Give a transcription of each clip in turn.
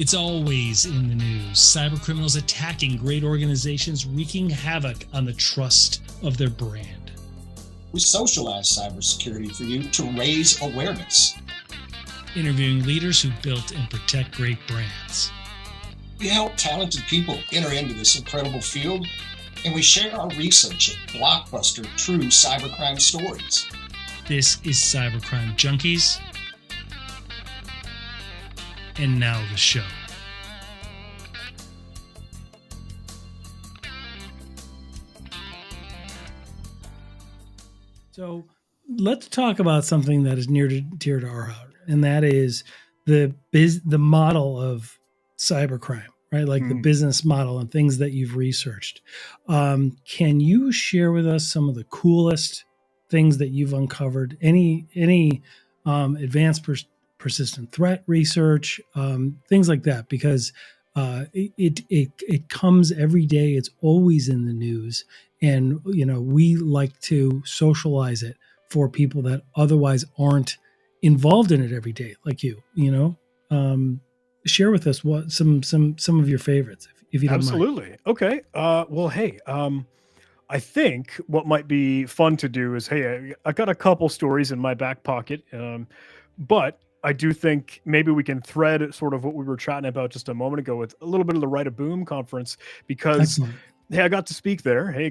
It's always in the news. Cybercriminals attacking great organizations, wreaking havoc on the trust of their brand. We socialize cybersecurity for you to raise awareness. Interviewing leaders who built and protect great brands. We help talented people enter into this incredible field, and we share our research of blockbuster true cybercrime stories. This is Cybercrime Junkies. And now the show. So let's talk about something that is near to dear to our heart, and that is the model of cybercrime, right? Like the business model and things that you've researched. Can you share with us some of the coolest things that you've uncovered? Any advanced persistent threat research, things like that, because it comes every day. It's always in the news, and we like to socialize it for people that otherwise aren't involved in it every day, like you. Share with us what some of your favorites, if you don't mind. Absolutely. Okay. Well, hey. I think what might be fun to do is, hey, I got a couple stories in my back pocket, but I do think maybe we can thread sort of what we were chatting about just a moment ago with a little bit of the Write a Boom conference, because Excellent. hey, I got to speak there. Hey,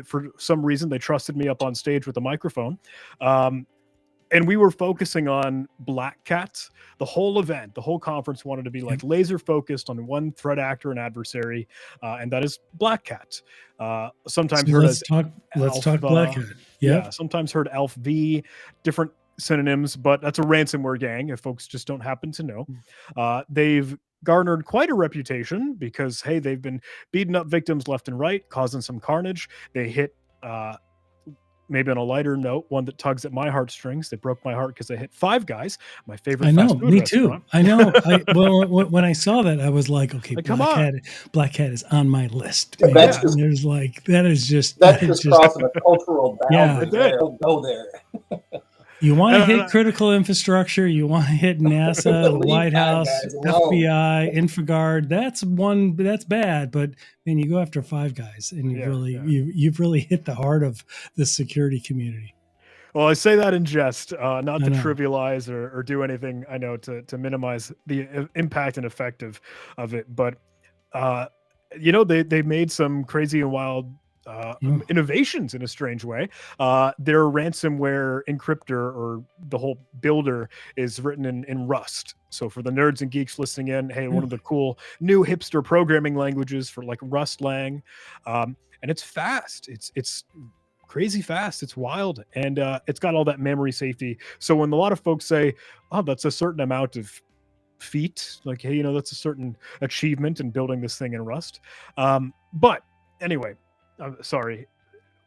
for some reason they trusted me up on stage with a microphone. And we were focusing on Black Cat. The whole event, the whole conference wanted to be like laser focused on one threat actor and adversary, and that is Black Cat. Sometimes heard as let's talk Black Cat. Yeah, sometimes heard Alpha V, different synonyms, but that's a ransomware gang, if folks just don't happen to know. They've garnered quite a reputation because, hey, they've been beating up victims left and right, causing some carnage. They hit, maybe on a lighter note, one that tugs at my heartstrings. They broke my heart because they hit Five Guys, my favorite. I know, fast food me restaurant. too. I know. When I saw that, I was like, okay, Black Cat is on my list. Yeah, that's just, there's like that's just crossing a cultural boundary. Yeah, don't go there. You want to hit critical infrastructure. You want to hit NASA, the White House, FBI, InfoGuard. That's bad. But man, you go after Five Guys, and you've really hit the heart of the security community. Well, I say that in jest, not to trivialize or do anything. I know to minimize the impact and effect of it. But they made some crazy and wild innovations in a strange way. Their ransomware encryptor, or the whole builder, is written in Rust. So for the nerds and geeks listening in, hey, one of the cool new hipster programming languages for like Rust Lang, and it's fast. It's crazy fast. It's wild, and it's got all that memory safety. So when a lot of folks say, "Oh, that's a certain amount of feat," like, hey, that's a certain achievement in building this thing in Rust. But anyway. Sorry,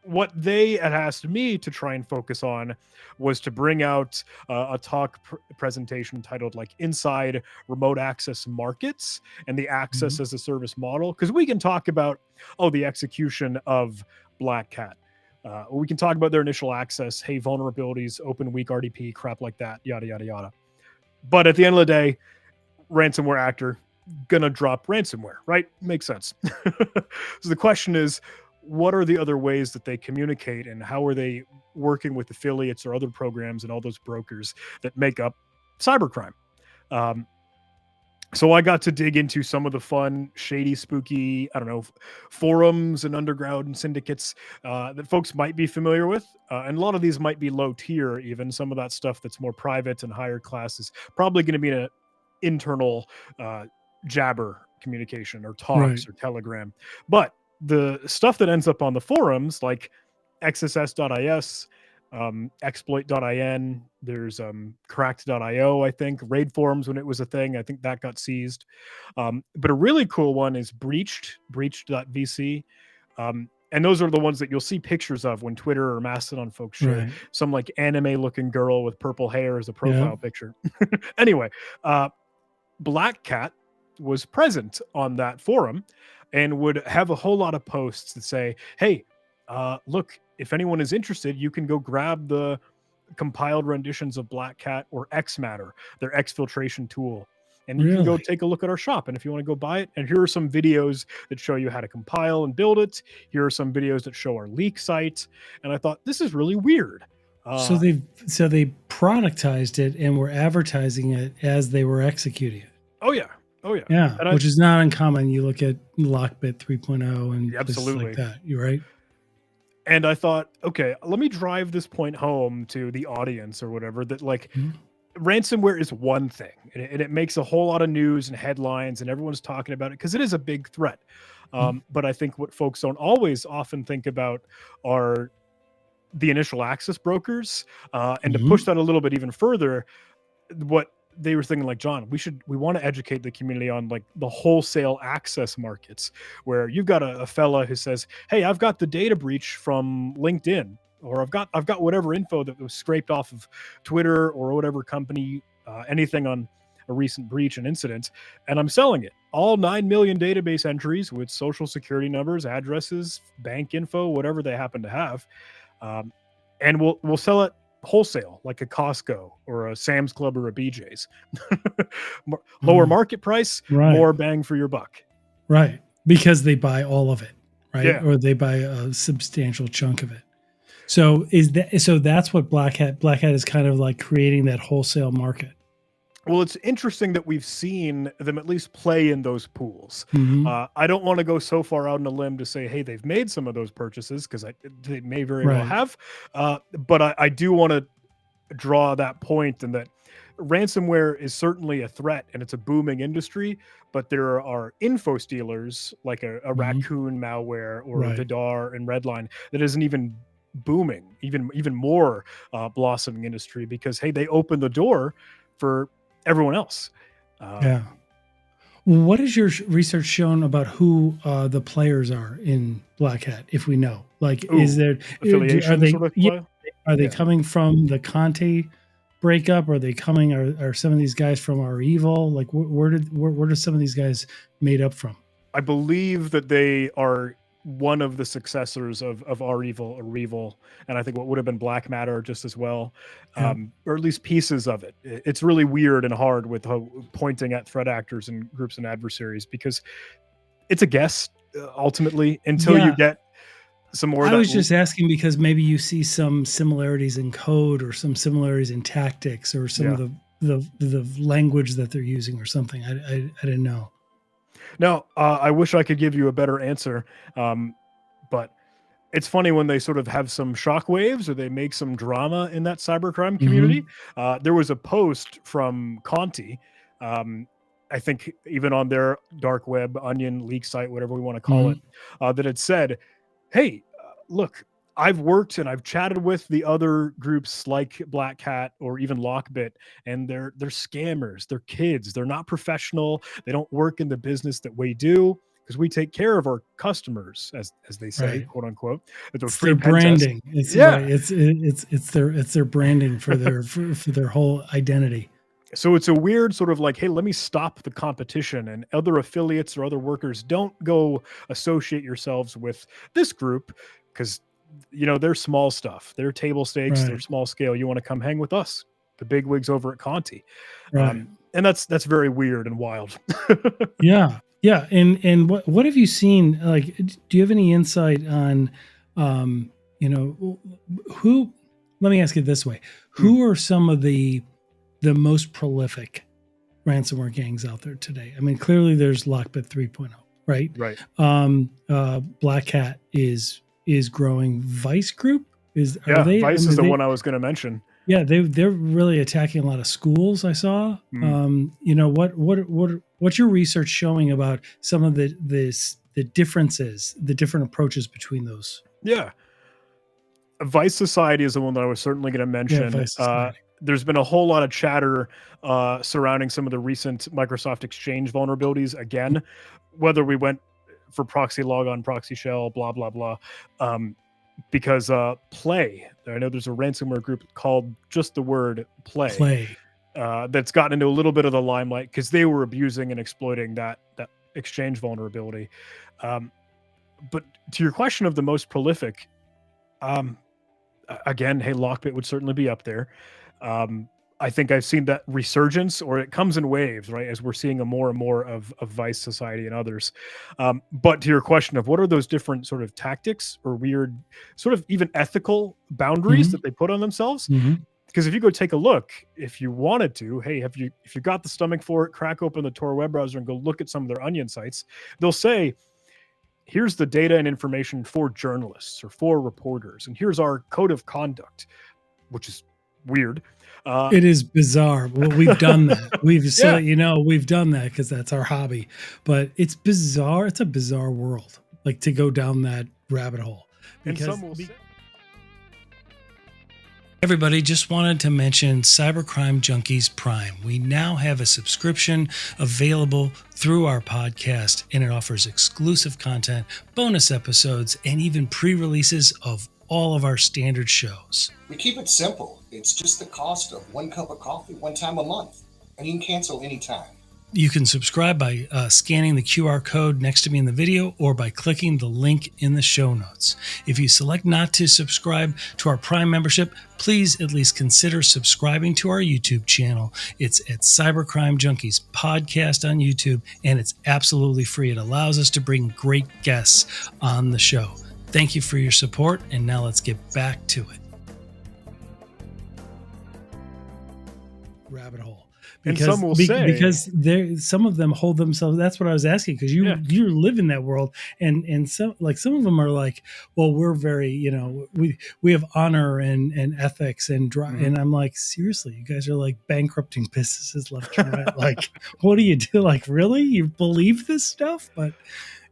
what they had asked me to try and focus on was to bring out a talk presentation titled like Inside Remote Access Markets and the Access as a Service model. Because we can talk about, the execution of Black Cat. We can talk about their initial access, hey, vulnerabilities, open weak RDP, crap like that, yada, yada, yada. But at the end of the day, ransomware actor gonna drop ransomware, right? Makes sense. So the question is, what are the other ways that they communicate, and how are they working with affiliates or other programs and all those brokers that make up cybercrime? So I got to dig into some of the fun, shady, spooky, forums and underground syndicates that folks might be familiar with. And a lot of these might be low tier, even. Some of that stuff that's more private and higher class is probably going to be an internal Jabber communication or talks or Telegram. But the stuff that ends up on the forums, like xss.is, exploit.in, there's cracked.io, I think, raid forums when it was a thing. I think that got seized. But a really cool one is breached.vc. And those are the ones that you'll see pictures of when Twitter or Mastodon folks share some like anime looking girl with purple hair as a profile picture. Anyway, Black Cat was present on that forum and would have a whole lot of posts that say, hey, look, if anyone is interested, you can go grab the compiled renditions of Black Cat or Xmatter, their exfiltration tool. and you can go Really? take a look at our shop. And if you want to go buy it, and here are some videos that show you how to compile and build it. Here are some videos that show our leak site. And I thought, this is really weird. So they productized it and were advertising it as they were executing it. Oh yeah. Oh yeah. Yeah, And which is not uncommon. You look at Lockbit 3.0 and places Absolutely. like that. You're right. And I thought, okay, let me drive this point home to the audience or whatever, that like Mhm. ransomware is one thing, and it makes a whole lot of news and headlines, and everyone's talking about it because it is a big threat. But I think what folks don't always often think about are the initial access brokers. And to push that a little bit even further, what they were thinking, like, John, we want to educate the community on like the wholesale access markets, where you've got a fella who says, hey, I've got the data breach from LinkedIn, or I've got whatever info that was scraped off of Twitter or whatever company, anything on a recent breach and incident, and I'm selling it. All 9 million database entries with social security numbers, addresses, bank info, whatever they happen to have. And we'll sell it wholesale, like a Costco or a Sam's Club or a BJ's. Lower market price, Right. more bang for your buck. Right. Because they buy all of it, right? Yeah. Or they buy a substantial chunk of it. So that's what Black Hat is kind of like creating that wholesale market. Well, it's interesting that we've seen them at least play in those pools. Mhm. I don't want to go so far out on a limb to say, hey, they've made some of those purchases, because they may very well Right. have. But I do want to draw that point, and that ransomware is certainly a threat and it's a booming industry, but there are info stealers like a Raccoon malware or Right. Vidar and Redline that isn't even booming, even more blossoming industry, because hey, they open the door for everyone else. Yeah. What has your research shown about who the players are in Black Hat, if we know? Like, is there affiliation are they sort of yeah, are they Yeah. coming from the Conte breakup? Are they coming? Are some of these guys from our evil? Like, where do some of these guys made up from? I believe that they are one of the successors of our evil, and I think what would have been Black Matter just as well, Yeah. or at least pieces of it. It's really weird and hard with pointing at threat actors and groups and adversaries, because it's a guess ultimately until you Yeah. get some more. I was just asking because maybe you see some similarities in code or some similarities in tactics or some of the language that they're using or something. I didn't know. No, I wish I could give you a better answer, but it's funny when they sort of have some shockwaves or they make some drama in that cybercrime community. There was a post from Conti, I think even on their dark web, onion, leak site, whatever we want to call it, that had said, hey, look, I've worked and I've chatted with the other groups like Black Hat or even Lockbit, and they're scammers. They're kids. They're not professional. They don't work in the business that we do, because we take care of our customers, as they say, Right. quote unquote. It's their branding. It's Yeah. right. It's their branding for their for their whole identity. So it's a weird sort of like, hey, let me stop the competition, and other affiliates or other workers, don't go associate yourselves with this group, because they're small stuff. They're table stakes. They're Right. small scale. You want to come hang with us, the big wigs over at Conti. Right. And that's very weird and wild. Yeah. Yeah. And what have you seen? Like, do you have any insight on, who? Let me ask it this way: who are some of the most prolific ransomware gangs out there today? I mean, clearly there's Lockbit 3.0, right? Right. Black Hat is growing. Vice Group are Yeah. they? Vice is the one I was going to mention. Yeah, they're really attacking a lot of schools. I saw. What's your research showing about some of the differences, the different approaches between those? Yeah. Vice Society is the one that I was certainly going to mention. Yeah, Vice Society. There's been a whole lot of chatter surrounding some of the recent Microsoft Exchange vulnerabilities. Again, whether we went for proxy logon, proxy shell, blah blah blah, because Play. I know there's a ransomware group called just the word Play. That's gotten into a little bit of the limelight because they were abusing and exploiting that Exchange vulnerability. But to your question of the most prolific, again, hey, Lockbit would certainly be up there. I think I've seen that resurgence, or it comes in waves, right? As we're seeing a more and more of Vice Society and others. But to your question of what are those different sort of tactics or weird, sort of even ethical boundaries that they put on themselves? Because if you go take a look, if you wanted to, hey, if you got the stomach for it, crack open the Tor web browser and go look at some of their onion sites, they'll say, here's the data and information for journalists or for reporters, and here's our code of conduct, which is weird. It is bizarre. Well, we've done that. So that you know, we've done that because that's our hobby. But it's bizarre. It's a bizarre world, like to go down that rabbit hole. Because, and some will say, everybody, just wanted to mention Cybercrime Junkies Prime. We now have a subscription available through our podcast, and it offers exclusive content, bonus episodes, and even pre-releases of all of our standard shows. We keep it simple. It's just the cost of 1 cup of coffee 1 time a month, and you can cancel anytime. You can subscribe by scanning the QR code next to me in the video or by clicking the link in the show notes. If you select not to subscribe to our Prime membership, please at least consider subscribing to our YouTube channel. It's at Cybercrime Junkies Podcast on YouTube, and it's absolutely free. It allows us to bring great guests on the show. Thank you for your support, and now let's get back to it. Rabbit hole. And some will say, because some of them hold themselves. That's what I was asking, because you live in that world, and some of them are like, well, we're very, you know, we have honor and ethics and drive, and I'm like, seriously, you guys are like bankrupting businesses left and right. Like, what do you do? Like, really, you believe this stuff? But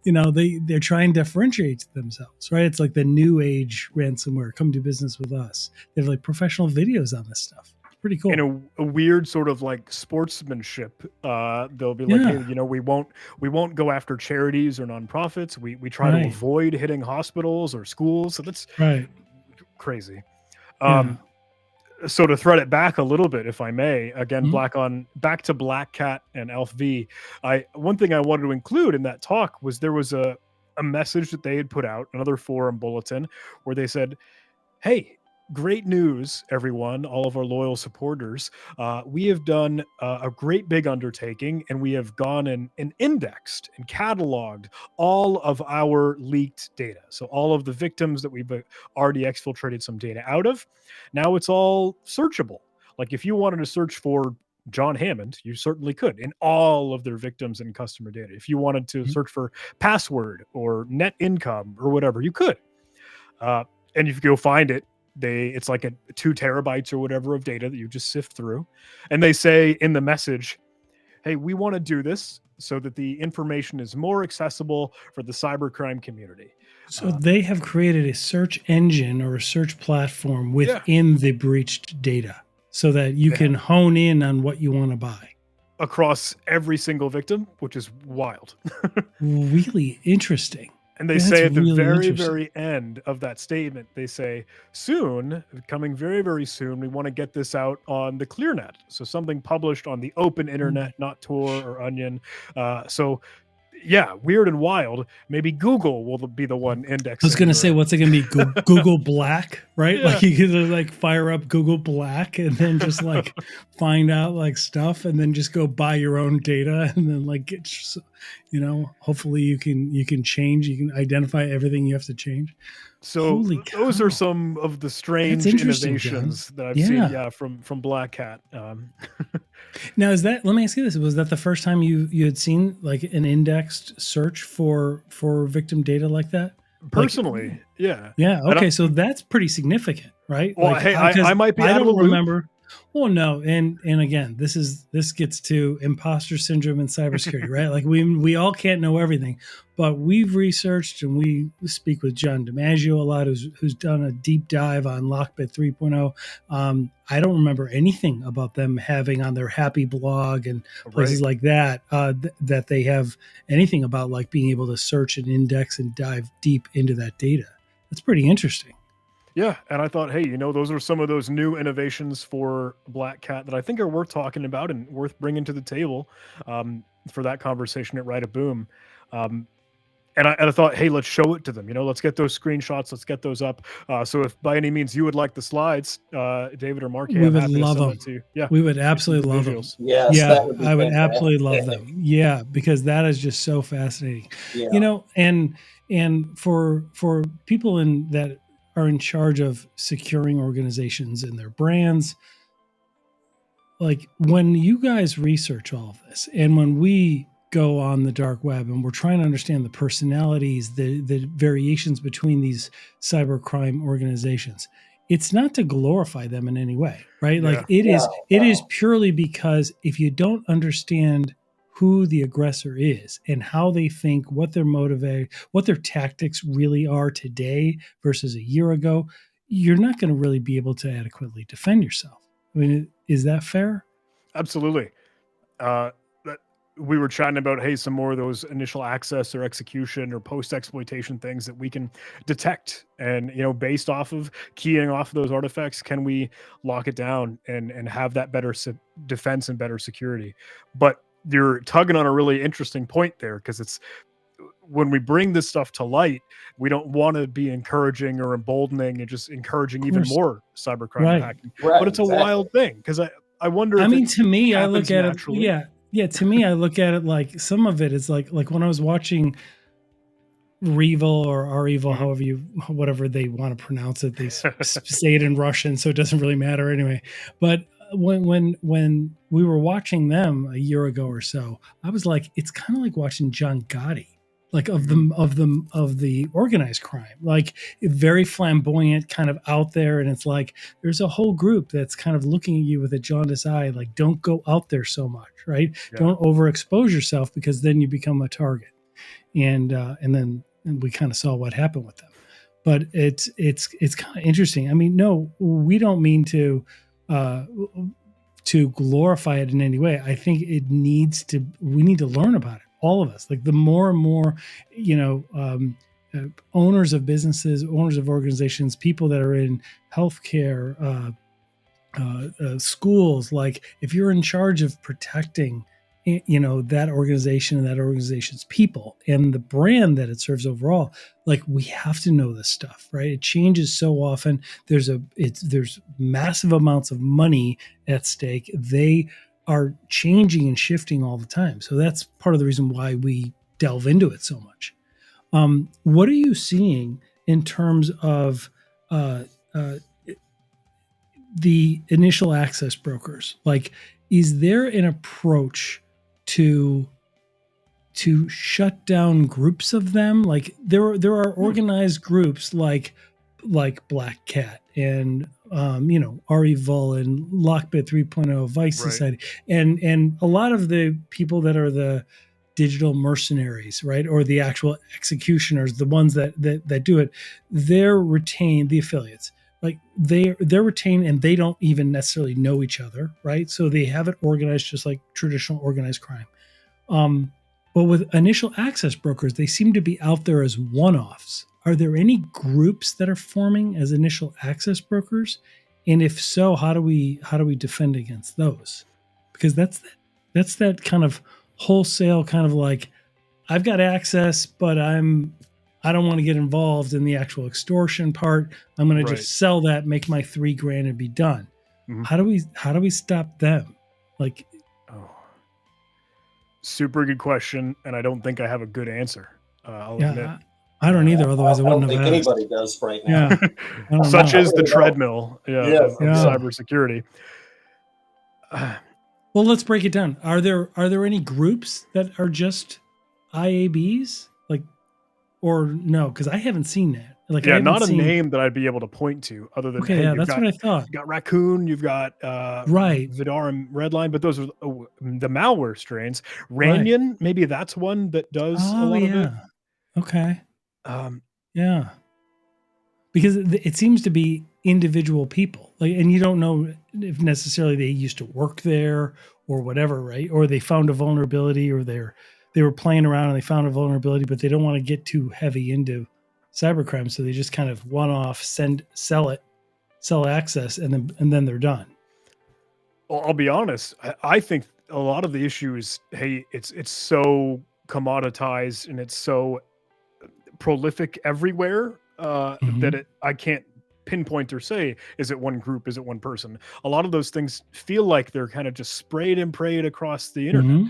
you know, they're trying to differentiate themselves, right? It's like the new age ransomware. Come do business with us. They have like professional videos on this stuff. Pretty cool. In a weird sort of like sportsmanship, they'll be like, hey, you know, we won't go after charities or nonprofits. We try to avoid hitting hospitals or schools. So that's crazy. So to thread it back a little bit, if I may, again, back to Black Cat and Elf V. One thing I wanted to include in that talk was there was a message that they had put out, another forum bulletin, where they said, hey, great news, everyone, all of our loyal supporters. We have done a great big undertaking, and we have gone and indexed and cataloged all of our leaked data. So all of the victims that we've already exfiltrated some data out of, now it's all searchable. Like if you wanted to search for John Hammond, you certainly could in all of their victims and customer data. If you wanted to search for password or net income or whatever, you could. And if you go find it, it's like 2 terabytes or whatever of data that you just sift through. And they say in the message, hey, we want to do this so that the information is more accessible for the cybercrime community. So they have created a search engine or a search platform within the breached data so that you can hone in on what you want to buy. Across every single victim, which is wild. Really interesting. And they say at the very, very end of that statement, they say, soon, coming very, very soon, we want to get this out on the ClearNet. So something published on the open internet, not Tor or Onion. So yeah, weird and wild. Maybe Google will be the one indexing. I was going to say, what's it going to be? Google Black, right? Like you can like fire up Google Black and then just like find out like stuff and then just go buy your own data and then like get, you know, hopefully you can change, you can identify everything you have to change. So those are some of the strange innovations that I've seen, from Black Cat. Now, let me ask you this: was that the first time you had seen like an indexed search for victim data like that? Personally, yeah. Okay, so that's pretty significant, right? Well, like, hey, I might be. I don't remember. Well, no, and again, this gets to imposter syndrome and cybersecurity, right? Like we all can't know everything, but we've researched and we speak with John DiMaggio a lot, who's done a deep dive on Lockbit 3.0. I don't remember anything about them having on their Happy blog and places like that that they have anything about like being able to search and index and dive deep into that data. That's pretty interesting. Yeah, and I thought, hey, you know, those are some of those new innovations for Black Cat that I think are worth talking about and worth bringing to the table for that conversation at Write a Boom. And I thought, hey, let's show it to them. Let's get those screenshots. Let's get those up. So if by any means you would like the slides, David or Mark, hey, We I'm would happy to love send them. that to you. Yeah, We would get some absolutely love them. visuals. Yes, Yeah, that would be I would fantastic. absolutely love them. Yeah, because that is just so fascinating. Yeah. And for people that are in charge of securing organizations and their brands, like when you guys research all of this and when we go on the dark web and we're trying to understand the personalities, the variations between these cybercrime organizations, it's not to glorify them in any way, right? Like Yeah. it is purely because if you don't understand who the aggressor is and how they think, what they're motivated, what their tactics really are today versus a year ago, you're not going to really be able to adequately defend yourself. I mean, is that fair? Absolutely. That we were chatting about, hey, some more of those initial access or execution or post exploitation things that we can detect, and based off of keying off those artifacts, can we lock it down and have that better defense and better security? But you're tugging on a really interesting point there, because it's when we bring this stuff to light, we don't want to be encouraging or emboldening and just encouraging even more cybercrime Right. and hacking. Right, But it's a exactly. wild thing, because I wonder. I if mean, it to me, I look happens at naturally. it. Yeah. To me, I look at it like some of it is like when I was watching Revil or Arevil, whatever they want to pronounce it, they say it in Russian, so it doesn't really matter anyway. But when we were watching them a year ago or so, I was like, it's kind of like watching John Gotti, like of the organized crime, like very flamboyant, kind of out there, and it's like there's a whole group that's kind of looking at you with a jaundiced eye, like don't go out there so much, right? Yeah. Don't overexpose yourself because then you become a target, and then we kind of saw what happened with them. But it's kind of interesting. I mean, no, we don't mean to glorify it in any way. I think we need to learn about it, all of us. Like the more and more, owners of businesses, owners of organizations, people that are in healthcare, schools, like if you're in charge of protecting that organization and that organization's people and the brand that it serves overall, like we have to know this stuff, right? It changes so often. There's massive amounts of money at stake. They are changing and shifting all the time, so that's part of the reason why we delve into it so much. What are you seeing in terms of the initial access brokers? Like, is there an approach to shut down groups of them? Like there are organized groups like Black Cat and Arevil and Lockbit 3.0, Vice Right. Society, and a lot of the people that are the digital mercenaries, right, or the actual executioners, the ones that do it, they're retained, the affiliates, like they're retained, and they don't even necessarily know each other, right? So they have it organized just like traditional organized crime. But with initial access brokers, they seem to be out there as one-offs. Are there any groups that are forming as initial access brokers? And if so, how do we defend against those? Because that's that kind of wholesale kind of like, I've got access, but I don't want to get involved in the actual extortion part. I'm going to Right. just sell that, make my $3,000 and be done. Mhm. How do we stop them? Like, super good question, and I don't think I have a good answer. I'll admit. yeah, I don't either. Otherwise, I I don't wouldn't think have asked. anybody does right now. Yeah, I don't Such know. is the really don't. treadmill Yes, of yeah. cybersecurity. Well, let's break it down. Are there any groups that are just IABs, like, or no? Because I haven't seen that. Like, I Yeah, haven't not a seen. name that I'd be able to point to, other than Okay, hey, yeah, you've that's got, what I thought. you've got Raccoon, you've got Right. Vidar and Redline, but those are the malware strains. Right. Ranyan, maybe that's one that does a Oh lot of it. yeah. Okay. Um, Yeah. Because it seems to be individual people, like, and you don't know if necessarily they used to work there or whatever, right? Or they found a vulnerability, or they were playing around and they found a vulnerability, but they don't want to get too heavy into cybercrime, so they just kind of one-off sell access, and then they're done. Well, I'll be honest. I think a lot of the issue is, hey, it's so commoditized and it's so prolific everywhere Mhm. that I can't pinpoint or say, is it one group, is it one person? A lot of those things feel like they're kind of just sprayed and prayed across the internet. Mhm.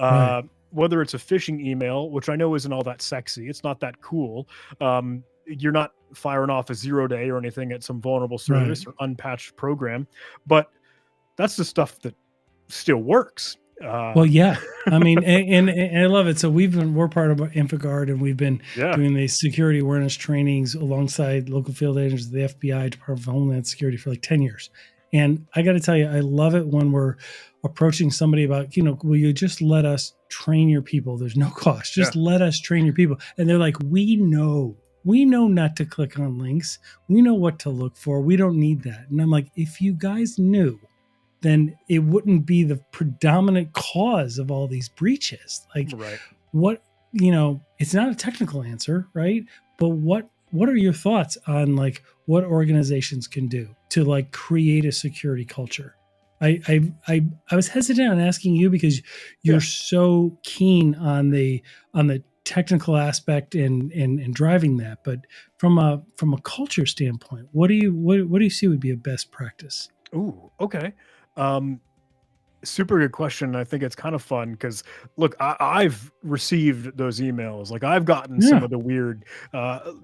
Right. Whether it's a phishing email, which I know isn't all that sexy, it's not that cool. You're not firing off a 0-day or anything at some vulnerable Right. service or unpatched program, but that's the stuff that still works. Well, yeah. I mean, and I love it. So we're part of InfoGuard, and we've been Yeah. doing these security awareness trainings alongside local field agents, the FBI, Department of Homeland Security, for like 10 years. And I got to tell you, I love it when we're approaching somebody about, will you just let us train your people? There's no cost. Just let us train your people. And they're like, we know not to click on links. We know what to look for. We don't need that. And I'm like, if you guys knew, then it wouldn't be the predominant cause of all these breaches. Like, Right. what, it's not a technical answer, right? But what are your thoughts on like what organizations can do to like create a security culture? I was hesitant on asking you because you're so keen on the technical aspect and driving that, but from a culture standpoint, what do you see would be a best practice? Ooh, okay. Super good question. I think it's kind of fun because, look, I've received those emails. Like, I've gotten some of the weird,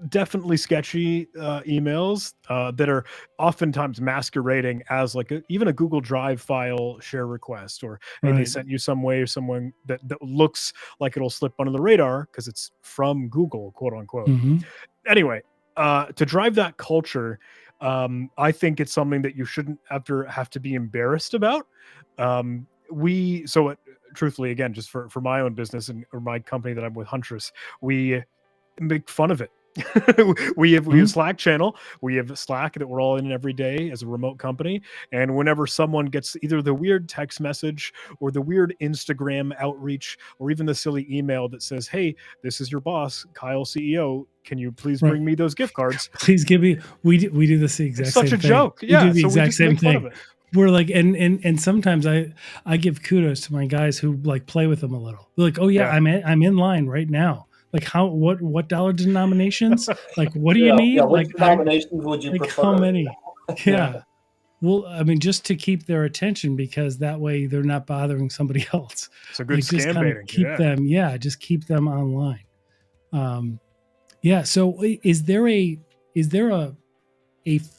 definitely sketchy emails that are oftentimes masquerading as like even a Google Drive file share request, or hey, they Right. sent you some way, someone that looks like it'll slip under the radar because it's from Google, quote unquote. Mhm. Anyway, to drive that culture, I think it's something that you shouldn't have to be embarrassed about. Truthfully, again, just for my own business or my company that I'm with, Huntress, we make fun of it. we have a Slack channel. We have Slack that we're all in every day as a remote company. And whenever someone gets either the weird text message or the weird Instagram outreach, or even the silly email that says, "Hey, this is your boss, Kyle, CEO. Can you please bring me those gift cards?" Please give me. We do this exact It's same such a thing. joke. We Yeah. do the So we exact just same make fun of thing. it. We're like, and sometimes I give kudos to my guys who like play with them a little. They're like, oh yeah, Yeah. I'm in line right now. Like, what dollar denominations? Like, what do you Yeah, need? which Like, denominations would you like prefer? how many? Yeah. Yeah. Well, I mean, just to keep their attention, because that way they're not bothering somebody else. It's a good Like, just scam kind of baiting. keep them, just keep them online. Yeah. So is there a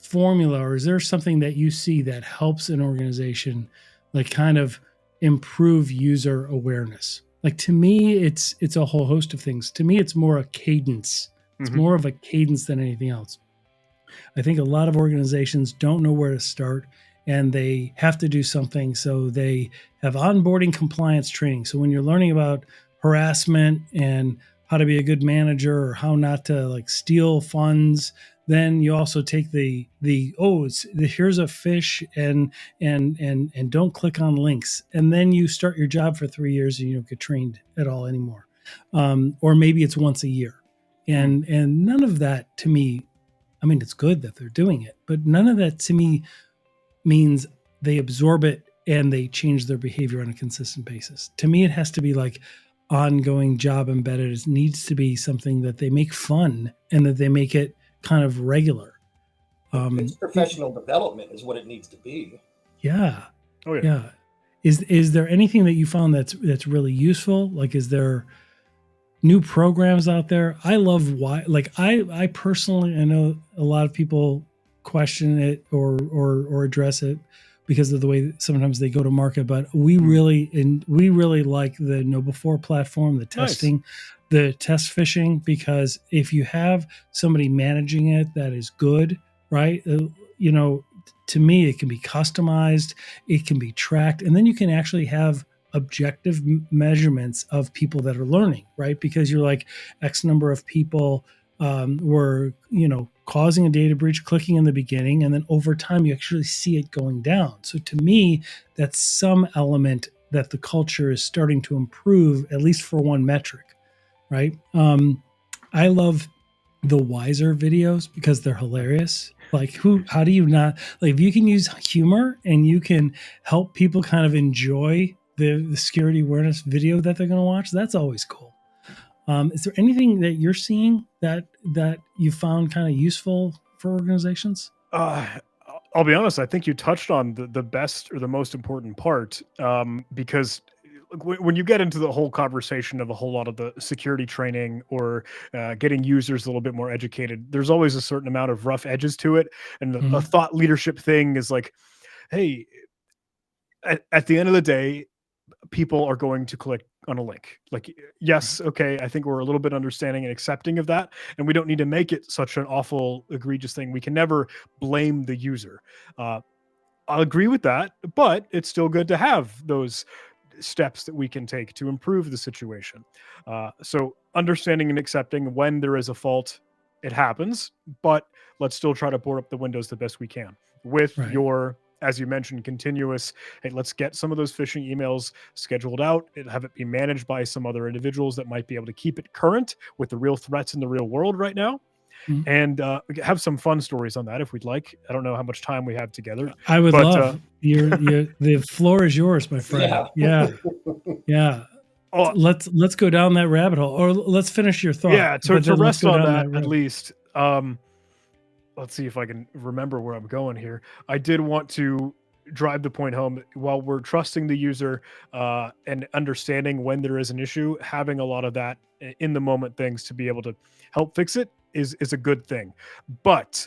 formula, or is there something that you see that helps an organization like kind of improve user awareness? Like, to me, it's a whole host of things. To me, it's more a cadence. It's Mhm. more of a cadence than anything else. I think a lot of organizations don't know where to start, and they have to do something. So they have onboarding compliance training. So when you're learning about harassment and how to be a good manager or how not to like steal funds, then you also take here's a fish and don't click on links, and then you start your job for 3 years and you don't get trained at all anymore, or maybe it's once a year, and none of that to me. I mean, it's good that they're doing it, but none of that to me means they absorb it and they change their behavior on a consistent basis. To me, it has to be like ongoing job embedded. It needs to be something that they make fun and that they make it kind of regular. It's professional development is what it needs to be. Yeah. Oh yeah. Yeah. Is there anything that you found that's really useful? Like, is there new programs out there? I love I personally, I know a lot of people question it or address it because of the way that sometimes they go to market, but we really like the KnowBe4 platform, the testing, the test phishing, because if you have somebody managing it that is good, right? To me, it can be customized, it can be tracked, and then you can actually have objective measurements of people that are learning, right? Because you're like, X number of people were, causing a data breach, clicking in the beginning, and then over time you actually see it going down. So to me, that's some element that the culture is starting to improve, at least for one metric, right? I love the Wiser videos because they're hilarious. Like, how do you not, like, if you can use humor and you can help people kind of enjoy the security awareness video that they're going to watch, that's always cool. Is there anything that you're seeing that you found kind of useful for organizations? I'll be honest. I think you touched on the best or the most important part, because when you get into the whole conversation of a whole lot of the security training or getting users a little bit more educated, there's always a certain amount of rough edges to it. And a Mhm. thought leadership thing is like, hey, at the end of the day, people are going to click on a link. Like, yes, okay, I think we're a little bit understanding and accepting of that, and we don't need to make it such an awful, egregious thing. We can never blame the user. Uh, I'll agree with that, but it's still good to have those steps that we can take to improve the situation. So, understanding and accepting when there is a fault, it happens, but let's still try to board up the windows the best we can with Right. your, as you mentioned, continuous. Hey, let's get some of those phishing emails scheduled out and have it be managed by some other individuals that might be able to keep it current with the real threats in the real world right now, Mhm. and have some fun stories on that if we'd like. I don't know how much time we have together, I would but love the floor is yours, my friend. Yeah. Yeah. oh, Let's go down that rabbit hole, or let's finish your thought, yeah, but to then let's rest go on down that that at road. least. Let's see if I can remember where I'm going here. I did want to drive the point home that while we're trusting the user and understanding when there is an issue, having a lot of that in the moment things to be able to help fix it is a good thing. But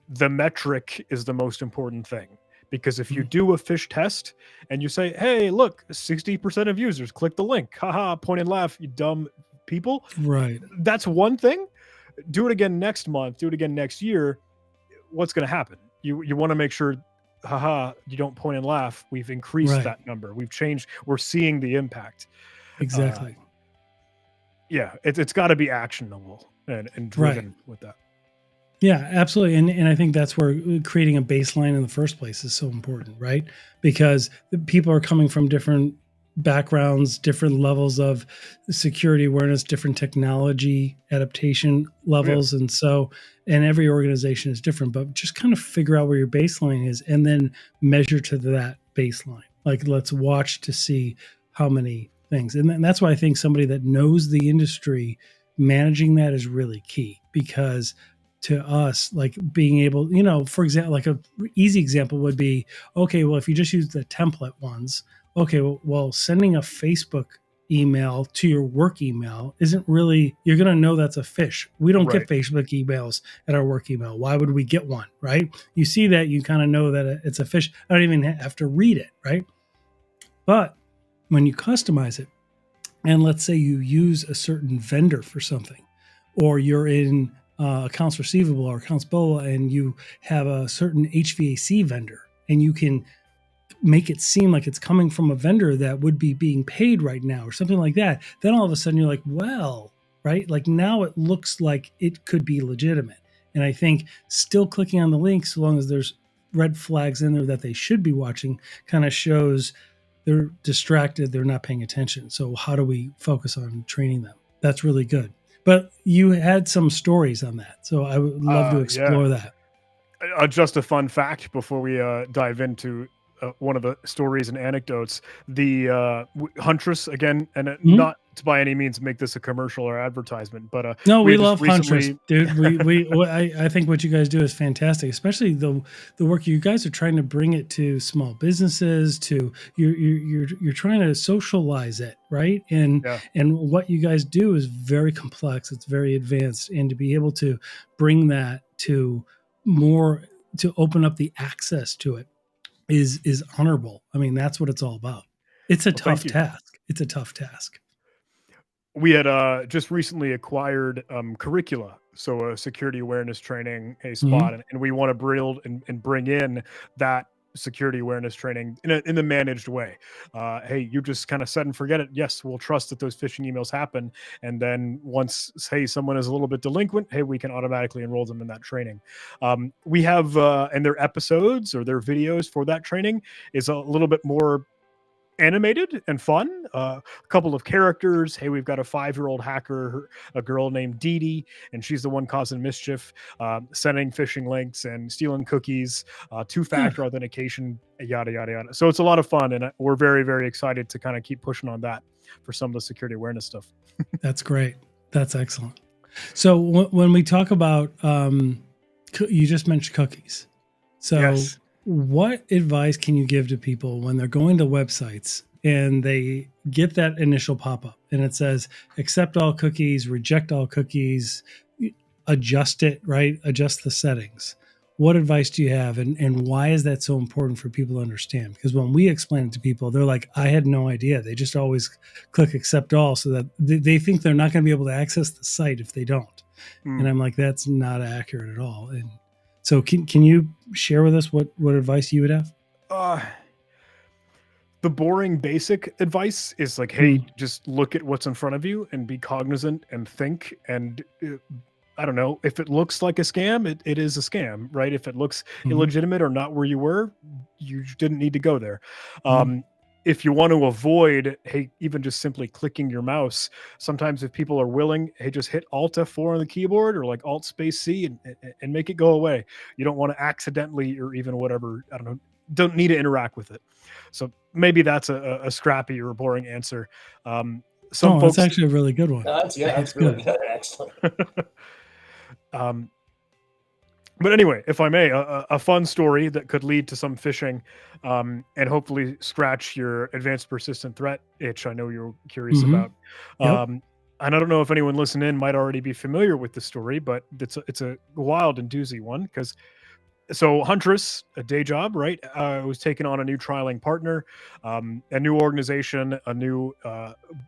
the metric is the most important thing, because if you Mhm. do a fish test and you say, hey, look, 60% of users click the link, haha, point and laugh, you dumb people, Right. that's one thing. Do it again next month, do it again next year. What's going to happen? You want to make sure, haha, you don't point and laugh, we've increased Right. that number, we've changed, we're seeing the impact. uh Exactly. yeah, it's got to be actionable and Right. driven with that. Yeah, absolutely. And I think that's where creating a baseline in the first place is so important, right? Because the people are coming from different backgrounds, different levels of security awareness, different technology adaptation Oh, yeah. levels. And so, and every organization is different, but just kind of figure out where your baseline is and then measure to that baseline. Like, let's watch to see how many things. And that's why I think somebody that knows the industry, managing that is really key, because to us, like being able, for example, like a easy example would be, okay, well, if you just use the template ones, okay, well, sending a Facebook email to your work email isn't really, you're going to know that's a phish. We don't Right. get Facebook emails at our work email. Why would we get one? Right? You see that, you kind of know that it's a phish. I don't even have to read it. Right? But when you customize it, and let's say you use a certain vendor for something, or you're in accounts receivable or accounts payable, and you have a certain HVAC vendor, and you can make it seem like it's coming from a vendor that would be being paid right now or something like that, then all of a sudden you're like, well, right? Like now it looks like it could be legitimate. And I think still clicking on the link, so long as there's red flags in there that they should be watching, kind of shows they're distracted, they're not paying attention. So how do we focus on training them? That's really good. But you had some stories on that, so I would love to Yeah. explore that. Just a fun fact before we dive into one of the stories and anecdotes. The Huntress again, and Mhm. not to by any means make this a commercial or advertisement, but No, we we had just love Huntress, recently. dude. I think what you guys do is fantastic, especially the work you guys are trying to bring it to small businesses. To you're trying to socialize it, right? Yeah, And what you guys do is very complex. It's very advanced, and to be able to bring that to more, to open up the access to it is honorable. I mean, that's what it's all about. It's a well, thank tough you. task. It's a tough task. We had just recently acquired curricula, so a security awareness training, a spot, Mhm. and we want to build and bring in that security awareness training in a managed way. Hey, you just kind of set and forget it. Yes, we'll trust that those phishing emails happen, and then once, hey, someone is a little bit delinquent, hey, we can automatically enroll them in that training. We have and their episodes or their videos for that training is a little bit more animated and fun. A couple of characters. Hey, we've got a 5-year-old hacker, a girl named Dee Dee, and she's the one causing mischief, sending phishing links and stealing cookies, two-factor authentication, yada yada yada. So it's a lot of fun, and we're very very excited to kind of keep pushing on that. for some of the security awareness stuff. That's great. That's excellent. So when we talk about, you just mentioned cookies. So Yes. what advice can you give to people when they're going to websites and they get that initial pop-up and it says, accept all cookies, reject all cookies, adjust it, right? Adjust the settings. What advice do you have? And why is that so important for people to understand? Because when we explain it to people, they're like, I had no idea. They just always click accept all so that they think they're not going to be able to access the site if they don't. And I'm like, that's not accurate at all. And so can you share with us what advice you would have? The boring basic advice is like, hey, just look at what's in front of you and be cognizant and think. And I don't know, if it looks like a scam, it is a scam, right? If it looks illegitimate or not where you were, you didn't need to go there. If you want to avoid, hey, even just simply clicking your mouse, sometimes if people are willing, hey, just hit Alt F4 on the keyboard or like Alt Space C and make it go away. You don't want to accidentally or even whatever, I don't know, don't need to interact with it. So maybe that's a scrappy or a boring answer. Some folks, that's actually a really good one. That's really good. Excellent. But anyway, if I may, a fun story that could lead to some phishing and hopefully scratch your advanced persistent threat itch I know you're curious about. And I don't know if anyone listening in might already be familiar with the story, but it's a wild and doozy one because so Huntress, a day job, right, was taking on a new trialing partner, a new organization, a new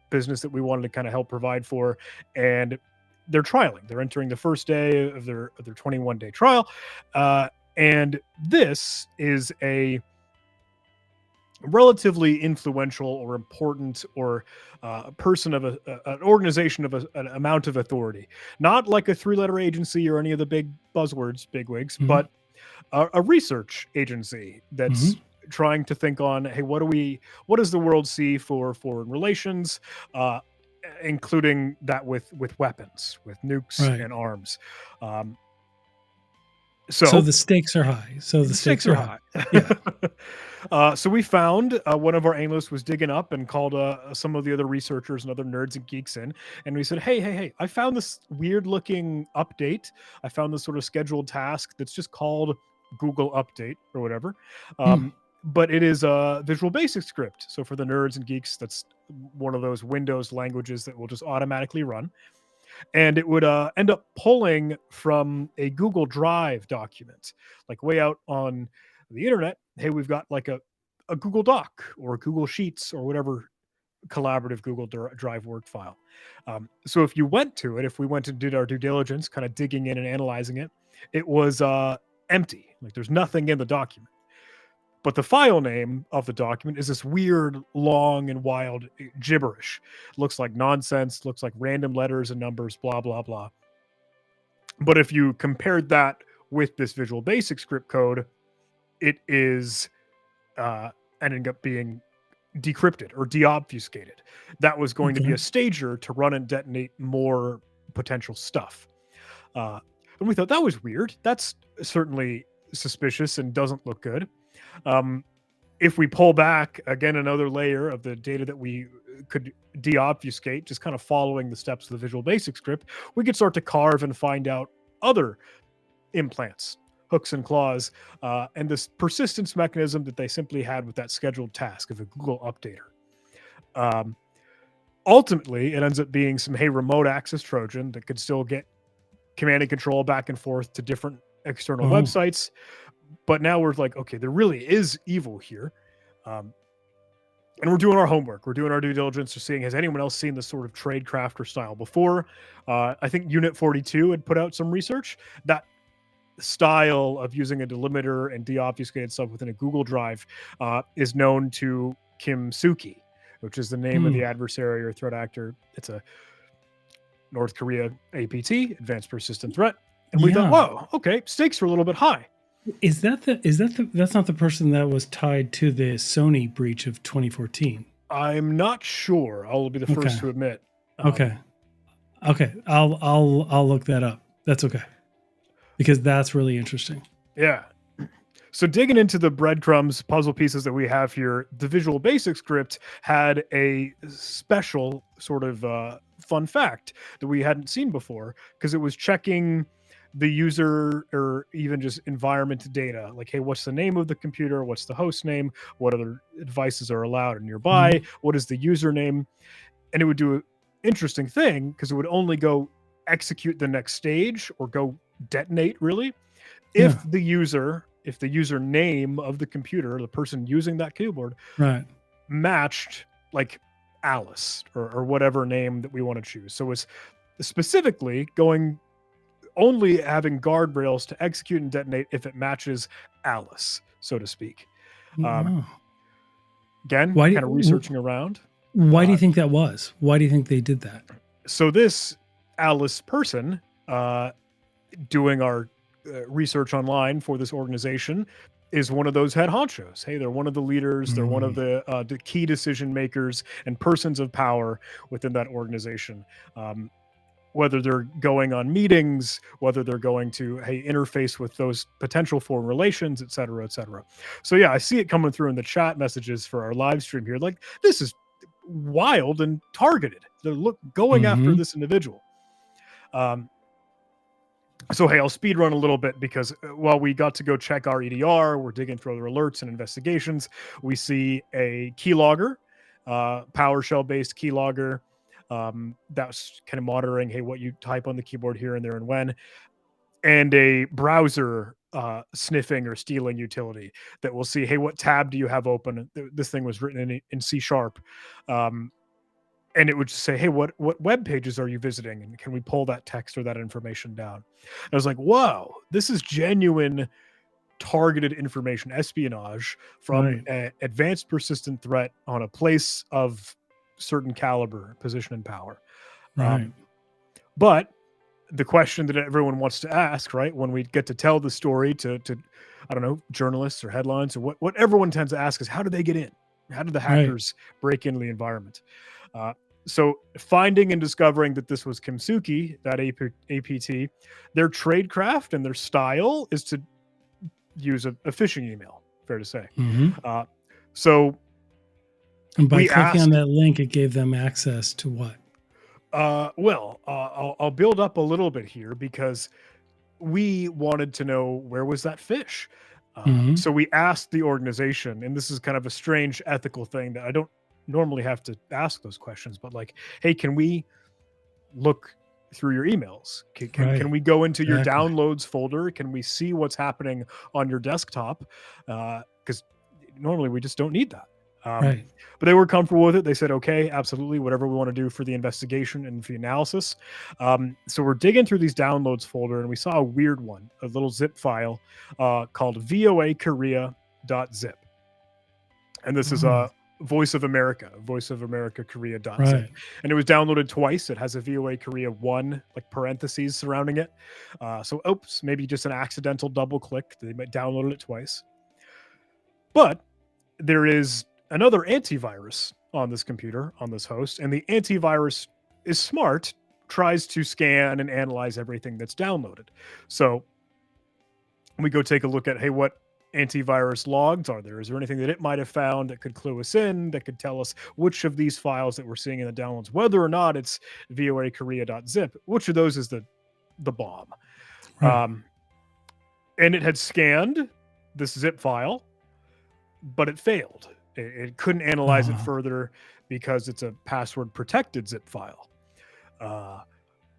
business that we wanted to kind of help provide for, and they're trialing. They're entering the first day of their 21-day trial, and this is a relatively influential or important or person of an organization of an amount of authority, not like a 3-letter agency or any of the big buzzwords, bigwigs, but a research agency that's trying to think on, hey, what does the world see for foreign relations, including that with weapons, with nukes and arms. So the stakes are high. So the stakes are high. Yeah. So we found one of our analysts was digging up and called some of the other researchers and other nerds and geeks in. And we said, hey, I found this weird looking update. I found this sort of scheduled task that's just called Google Update or whatever. But it is a Visual Basic script. So for the nerds and geeks, that's one of those Windows languages that will just automatically run. And it would end up pulling from a Google Drive document, like way out on the internet. Hey, we've got like a Google Doc or Google Sheets or whatever collaborative Google Drive Word file. So if you went to it, if we went and did our due diligence, kind of digging in and analyzing it, it was empty. Like there's nothing in the document. But the file name of the document is this weird, long and wild gibberish. Looks like nonsense, looks like random letters and numbers, blah, blah, blah. But if you compared that with this Visual Basic script code, it is ended up being decrypted or deobfuscated. That was going to be a stager to run and detonate more potential stuff. And we thought that was weird. That's certainly suspicious and doesn't look good. If we pull back again another layer of the data that we could deobfuscate, just kind of following the steps of the Visual Basic script, we could start to carve and find out other implants, hooks and claws, and this persistence mechanism that they simply had with that scheduled task of a Google Updater. Ultimately, it ends up being some remote access Trojan that could still get command and control back and forth to different external websites. But now we're like, okay, there really is evil here. And we're doing our homework. We're doing our due diligence to seeing, has anyone else seen this sort of trade crafter style before? I think Unit 42 had put out some research. That style of using a delimiter and deobfuscated stuff within a Google Drive is known to Kim Suki, which is the name of the adversary or threat actor. It's a North Korea APT, Advanced Persistent Threat. And we thought, whoa, okay, stakes are a little bit high. That's not the person that was tied to the Sony breach of 2014? I'm not sure. I'll be the first to admit. Okay. I'll look that up. That's okay. Because that's really interesting. Yeah. So digging into the breadcrumbs puzzle pieces that we have here, the Visual Basic script had a special sort of fun fact that we hadn't seen before, because it was checking the user or even just environment data, like, hey, what's the name of the computer, what's the host name, what other devices are allowed and nearby, what is the username, and it would do an interesting thing because it would only go execute the next stage or go detonate really if the user name of the computer, the person using that keyboard, matched like Alice or whatever name that we want to choose. So it's specifically going only having guardrails to execute and detonate if it matches Alice, so to speak. Again, kind of researching around. Why do you think that was? Why do you think they did that? So this Alice person doing our research online for this organization is one of those head honchos. Hey, they're one of the leaders. They're one of the key decision makers and persons of power within that organization. Whether they're going on meetings, whether they're going to, hey, interface with those potential foreign relations, et cetera, et cetera. So yeah, I see it coming through in the chat messages for our live stream here. Like, this is wild and targeted. They're going after this individual. So hey, I'll speed run a little bit because while we got to go check our EDR, we're digging through other alerts and investigations. We see a keylogger, PowerShell based keylogger. That's kind of monitoring, hey, what you type on the keyboard here and there and when, and a browser sniffing or stealing utility that will see, hey, what tab do you have open? This thing was written in C#. And it would just say, hey, what web pages are you visiting? And can we pull that text or that information down? And I was like, whoa, this is genuine targeted information espionage from an advanced persistent threat on a place of certain caliber, position, and power. But the question that everyone wants to ask, right, when we get to tell the story to I don't know, journalists or headlines, or what everyone tends to ask is, how did they get in? How did the hackers break into the environment? So finding and discovering that this was Kimsuki, that APT, their tradecraft and their style is to use a phishing email, fair to say. So and by clicking on that link, it gave them access to what? I'll build up a little bit here because we wanted to know, where was that Phish? So we asked the organization, and this is kind of a strange ethical thing that I don't normally have to ask those questions, but like, hey, can we look through your emails? Can we go into your downloads folder? Can we see what's happening on your desktop? Because normally we just don't need that. But they were comfortable with it. They said, okay, absolutely, whatever we want to do for the investigation and for the analysis. So we're digging through these downloads folder, and we saw a weird one, a little zip file called voakorea.zip. And this is a Voice of America Korea.zip. And it was downloaded twice. It has a VOA Korea 1, like parentheses surrounding it. So oops, maybe just an accidental double click. They might download it twice. But there is another antivirus on this computer, on this host, and the antivirus is smart, tries to scan and analyze everything that's downloaded. So we go take a look at, hey, what antivirus logs are there? Is there anything that it might have found that could clue us in, that could tell us which of these files that we're seeing in the downloads, whether or not it's voakorea.zip, which of those is the bomb? And it had scanned this zip file, but it failed. It couldn't analyze it further because it's a password protected zip file.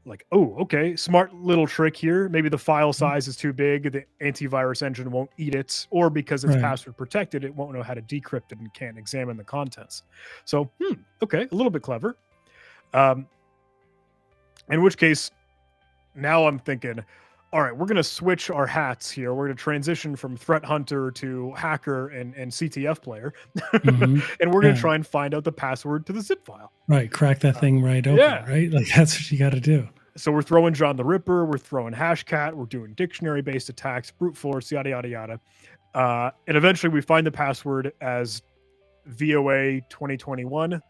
Like, oh, okay, smart little trick here. Maybe the file size is too big. The antivirus engine won't eat it, or because it's password protected, it won't know how to decrypt it and can't examine the contents. So, okay, a little bit clever. In which case, now I'm thinking, all right, we're going to switch our hats here. We're going to transition from threat hunter to hacker and CTF player. And we're going to try and find out the password to the zip file. Crack that thing open, right? Like, that's what you got to do. So we're throwing John the Ripper. We're throwing Hashcat. We're doing dictionary-based attacks, brute force, yada, yada, yada. And eventually we find the password as VOA 2021.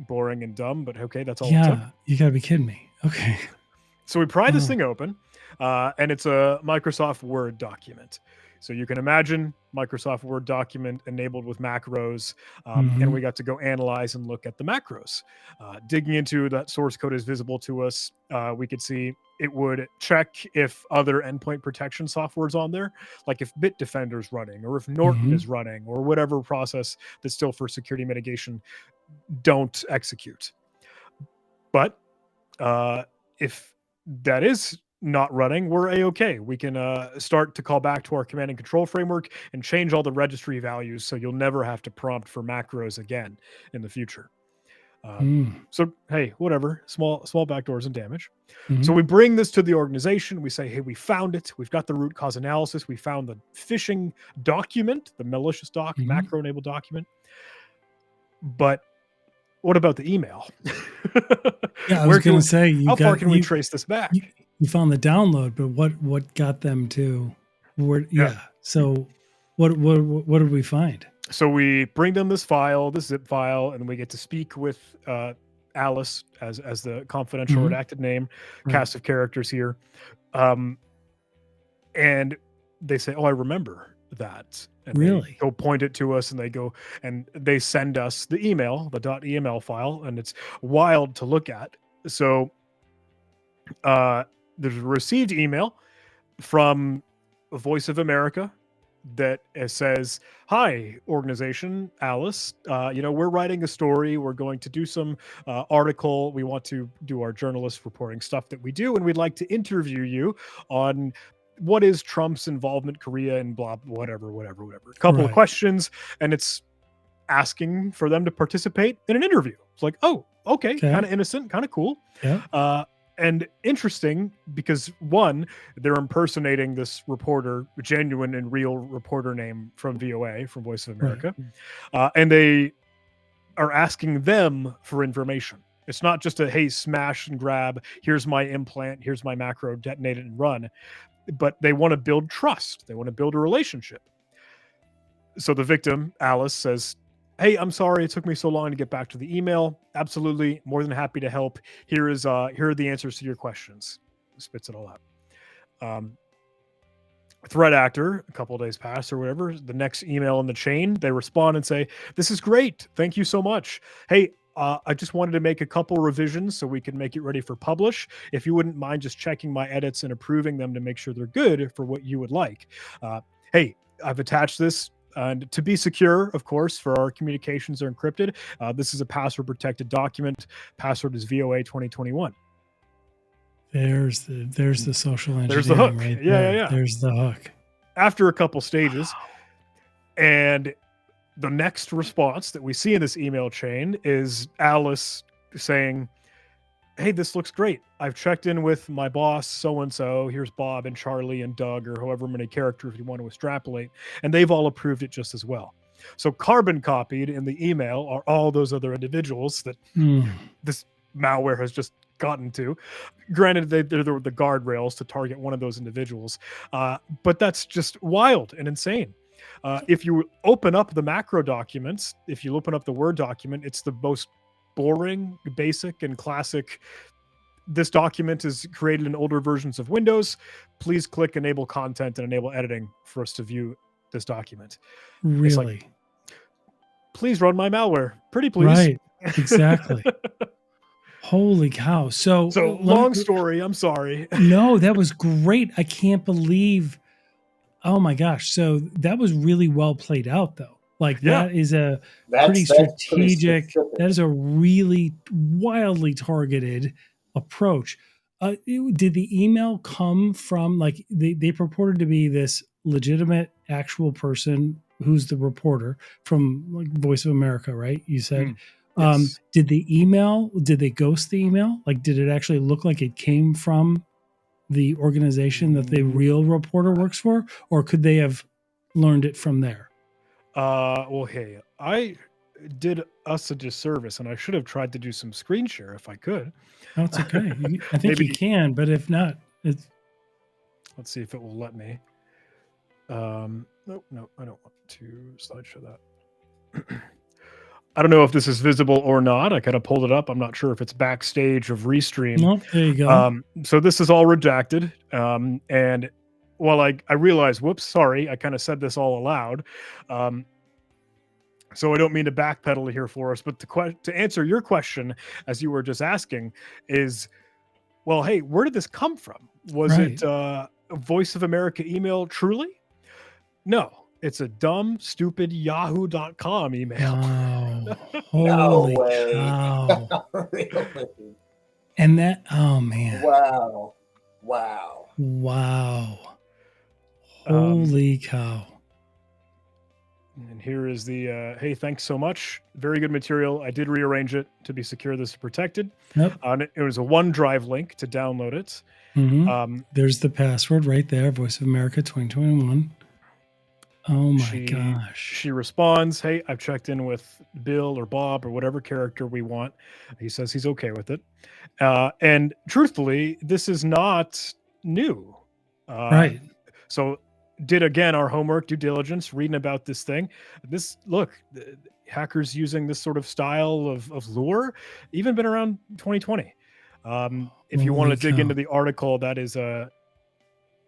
Boring and dumb, but okay, that's all it took. You got to be kidding me. Okay. So we pry this thing open. And it's a Microsoft Word document. So you can imagine Microsoft Word document enabled with macros, and we got to go analyze and look at the macros. Digging into that source code is visible to us. We could see it would check if other endpoint protection software is on there, like if Bitdefender is running, or if Norton is running, or whatever process that's still for security mitigation don't execute. But if that is not running, we're a-okay. We can start to call back to our command and control framework and change all the registry values, so you'll never have to prompt for macros again in the future. So hey, whatever, small backdoors and damage. So we bring this to the organization. We say, hey, we found it. We've got the root cause analysis. We found the phishing document, the malicious macro enabled document. But what about the email? Yeah, I was going to say, how far can we trace this back? You found the download, but what got them to where? Yeah. So what did we find? So we bring them this file, this zip file, and we get to speak with Alice as the confidential redacted name, cast of characters here. And they say, oh, I remember that. And really? They go point it to us, and they go and they send us the email, the .eml file, and it's wild to look at. So there's a received email from Voice of America that says, hi, organization, Alice, we're writing a story. We're going to do some article. We want to do our journalist reporting stuff that we do, and we'd like to interview you on what is Trump's involvement, Korea, and blah, whatever. A couple of questions, and it's asking for them to participate in an interview. It's like, oh, okay. Kind of innocent, kind of cool. Yeah. And interesting because, one, they're impersonating this reporter, genuine and real reporter name from VOA, from Voice of America. Right. And they are asking them for information. It's not just a, hey, smash and grab, here's my implant, here's my macro, detonate it and run. But they want to build trust. They want to build a relationship. So the victim, Alice, says, hey, I'm sorry it took me so long to get back to the email. Absolutely, more than happy to help. Here are the answers to your questions. Spits it all out. Threat actor, a couple of days pass or whatever, the next email in the chain, they respond and say, this is great. Thank you so much. Hey, I just wanted to make a couple revisions so we can make it ready for publish. If you wouldn't mind just checking my edits and approving them to make sure they're good for what you would like. Hey, I've attached this. And to be secure, of course, for our communications are encrypted. This is a password protected document. Password is VOA 2021. There's the social engineering. There's the hook. Right there. Yeah. There's the hook. After a couple stages, and the next response that we see in this email chain is Alice saying, hey, this looks great. I've checked in with my boss, so-and-so. Here's Bob and Charlie and Doug, or however many characters you want to extrapolate. And they've all approved it just as well. So carbon copied in the email are all those other individuals that this malware has just gotten to. Granted, they're the guardrails to target one of those individuals. But that's just wild and insane. If you open up the macro documents, if you open up the Word document, it's the most boring, basic, and classic. This document is created in older versions of Windows. Please click enable content and enable editing for us to view this document. Really? Like, please run my malware. Pretty please. Right. Exactly. Holy cow. So long story. I'm sorry. No, that was great. I can't believe. Oh my gosh. So that was really well played out though. Like that is a pretty strategic, that is a really wildly targeted approach. Did the email come from, like, they purported to be this legitimate actual person who's the reporter from, like, Voice of America, right? You said, yes. Did they ghost the email? Like, did it actually look like it came from the organization that the real reporter works for? Or could they have learned it from there? Well, hey, I did us a disservice, and I should have tried to do some screen share if I could. No, it's okay. I think you can, but if not, it's. Let's see if it will let me. No, I don't want to slideshow that. I don't know if this is visible or not. I kind of pulled it up. I'm not sure if it's backstage of Restream. Nope, there you go. So this is all redacted, and well, I realized, whoops, sorry, I kind of said this all aloud. So I don't mean to backpedal here for us, but to answer your question, as you were just asking, is, well, hey, where did this come from? Was Right. it a Voice of America email truly? No, it's a dumb, stupid yahoo.com email. Wow. No Holy way. cow. Really? And that, oh man. Wow. Wow. Wow. Um, Holy cow. And here is the hey, thanks so much. Very good material. I did rearrange it to be secure. This is protected. Yep. It was a OneDrive link to download it. There's the password right there. Voice of America 2021. Oh my gosh. She responds, hey, I've checked in with Bill or Bob or whatever character we want. He says he's okay with it. And truthfully, this is not new. Right. So did again our homework, due diligence, reading about this thing. Hackers using this sort of style of lure, even been around 2020. If you want to dig into the article, that is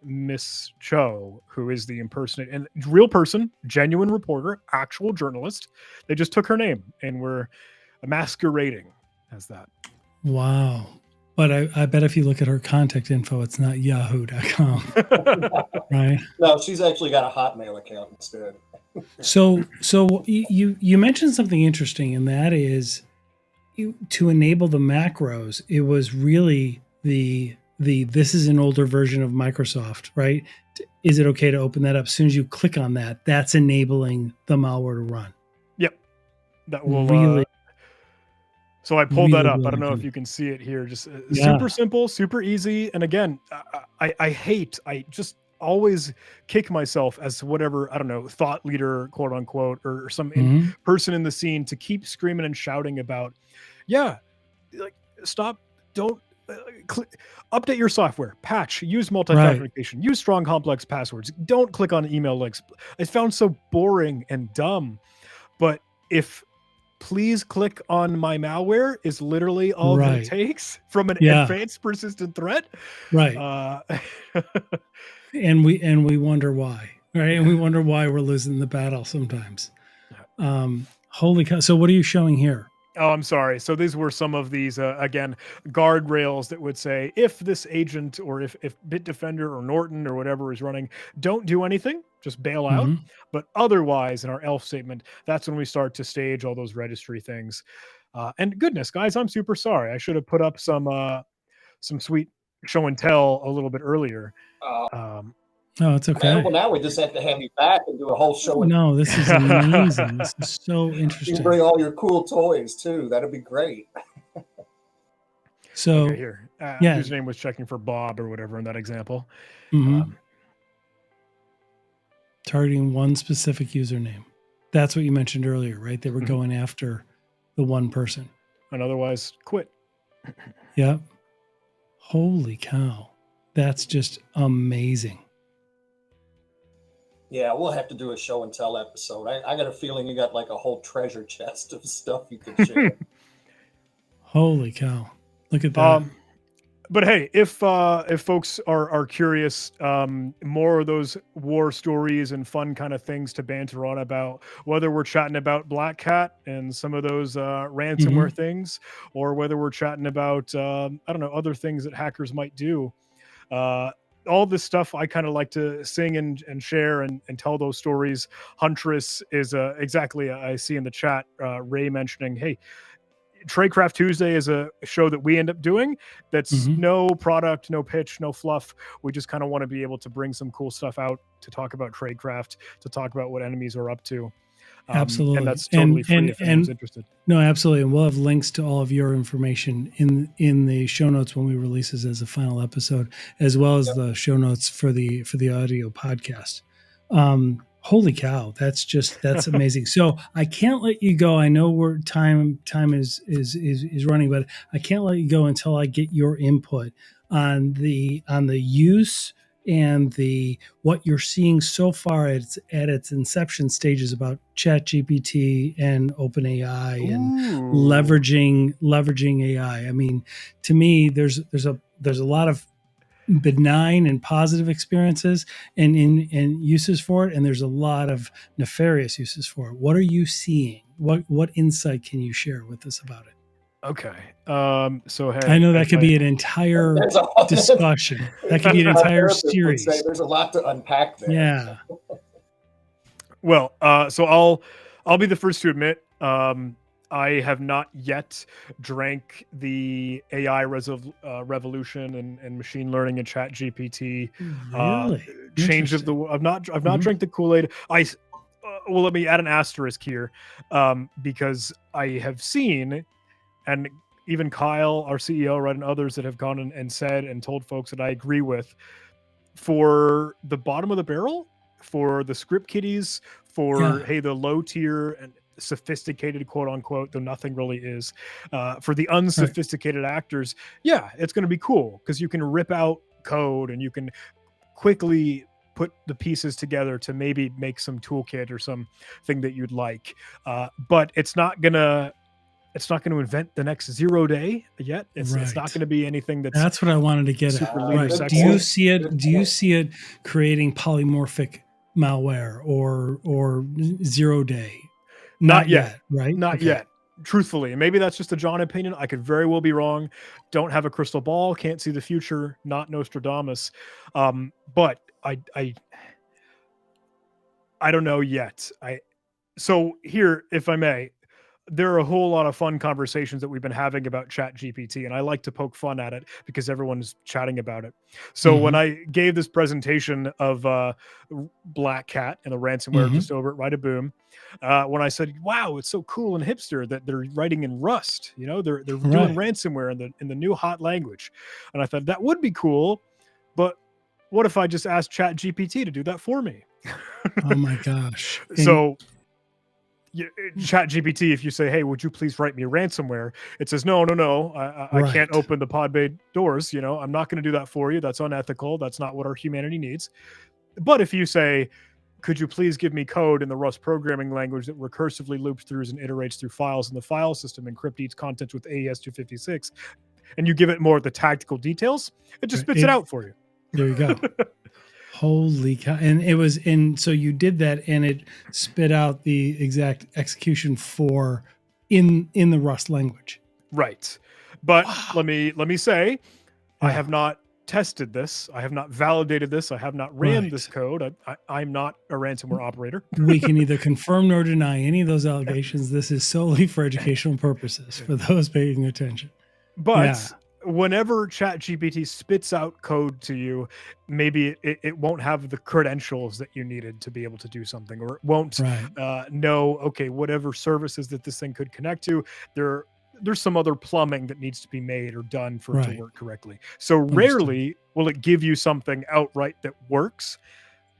Miss Cho, who is the impersonate and real person, genuine reporter, actual journalist. They just took her name and were masquerading as that. Wow. But I bet if you look at her contact info, it's not yahoo.com. Right? No, she's actually got a Hotmail account instead. So you mentioned something interesting, and that is to enable the macros, it was really the this is an older version of Microsoft, right? Is it okay to open that up? As soon as you click on that, that's enabling the malware to run. Yep. That will really. So I pulled that up. I don't know if you can see it here. Just super simple, super easy. And again, I just always kick myself as whatever, I don't know, thought leader, quote unquote, or some person in the scene to keep screaming and shouting about, like, stop, don't, update your software, patch, use multi-factor authentication, use strong complex passwords, don't click on email links. It sounds so boring and dumb, but if please click on my malware is literally all that it takes from an advanced persistent threat. Right. And we wonder why, right? And we wonder why we're losing the battle sometimes. Holy cow. So what are you showing here? Oh, I'm sorry. So these were some of these, again, guardrails that would say, if this agent or if Bitdefender or Norton or whatever is running, don't do anything, just bail out. But otherwise, in our ELF statement, that's when we start to stage all those registry things. And goodness, guys, I'm super sorry. I should have put up some sweet show and tell a little bit earlier. Oh, it's okay. Well, now we just have to have you back and do a whole show. No, this is amazing. This is so interesting. You bring all your cool toys too. That'd be great. So okay, here, username was checking for Bob or whatever in that example. Targeting one specific username. That's what you mentioned earlier, right? They were going after the one person. And otherwise, quit. Yep. Holy cow. That's just amazing. Yeah, we'll have to do a show and tell episode. I got a feeling you got like a whole treasure chest of stuff you could share. Holy cow. Look at that. But hey, if folks are curious, more of those war stories and fun kind of things to banter on about, whether we're chatting about Black Cat and some of those ransomware things, or whether we're chatting about, I don't know, other things that hackers might do. All this stuff I kind of like to sing and share and tell those stories. Huntress is exactly, I see in the chat, Ray mentioning, hey, Tradecraft Tuesday is a show that we end up doing that's no product, no pitch, no fluff. We just kind of want to be able to bring some cool stuff out to talk about tradecraft, to talk about what enemies are up to. Absolutely. And that's totally free if anyone's interested. No, absolutely. And we'll have links to all of your information in the show notes when we release this as a final episode, as well as the show notes for the audio podcast. Holy cow. That's amazing. So I can't let you go. I know we're time is running, but I can't let you go until I get your input on the use and what you're seeing so far at its inception stages about ChatGPT and OpenAI and leveraging AI. I mean, to me, there's a lot of benign and positive experiences and uses for it, and there's a lot of nefarious uses for it. What are you seeing? What insight can you share with us about it? Okay. So hey, I know that could be an entire discussion. That could be an entire series. There's a lot to unpack there. Yeah. Well, so I'll be the first to admit, I have not yet drank the AI revolution and machine learning and Chat GPT. Really? Change of the I've not drank the Kool-Aid. Well, let me add an asterisk here, because I have seen, and even Kyle, our CEO, right, and others that have gone and said and told folks that I agree with, for the bottom of the barrel, for the script kiddies, for hey, the low tier and sophisticated, quote unquote, though nothing really is, for the unsophisticated actors, yeah, it's going to be cool because you can rip out code and you can quickly put the pieces together to maybe make some toolkit or something that you'd like, but it's not gonna invent the next 0 day yet. It's not going to be anything that's what I wanted to get at. Right. Do you see it? Do you see it creating polymorphic malware or 0 day? Not yet, right? Not yet. Truthfully, and maybe that's just a John opinion. I could very well be wrong. Don't have a crystal ball. Can't see the future. Not Nostradamus. But I don't know yet. So here, if I may, there are a whole lot of fun conversations that we've been having about Chat GPT, and I like to poke fun at it because everyone's chatting about it. So when I gave this presentation of Black Cat and the ransomware just over at Write a Boom, when I said, "Wow, it's so cool and hipster that they're writing in Rust," you know, they're doing ransomware in the new hot language, and I thought that would be cool, but what if I just asked Chat GPT to do that for me? Oh my gosh! So. Chat GPT, if you say, "Hey, would you please write me ransomware?" It says, no, I can't open the pod bay doors. You know, I'm not going to do that for you. That's unethical. That's not what our humanity needs. But if you say, "Could you please give me code in the Rust programming language that recursively loops through and iterates through files in the file system, encrypt each content with AES 256, and you give it more of the tactical details, it just spits it out for you. There you go. Holy cow. And so you did that and it spit out the exact execution for in the Rust language. Right. But let me say, I have not tested this. I have not validated this. I have not ran this code. I'm not a ransomware operator. We can neither confirm nor deny any of those allegations. This is solely for educational purposes for those paying attention. But whenever ChatGPT spits out code to you, maybe it won't have the credentials that you needed to be able to do something, or it won't know, okay, whatever services that this thing could connect to, there's some other plumbing that needs to be made or done for it to work correctly. So rarely will it give you something outright that works.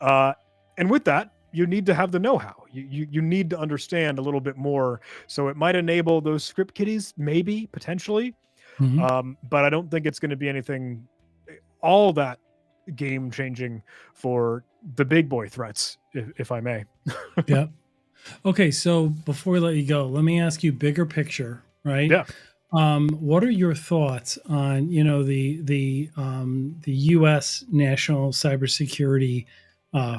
And with that, you need to have the know-how. You need to understand a little bit more. So it might enable those script kiddies, maybe, potentially. But I don't think it's going to be anything all that game changing for the big boy threats, if I may. Yep. Okay. So before we let you go, let me ask you bigger picture, right? Yeah. What are your thoughts on, the U.S. national cybersecurity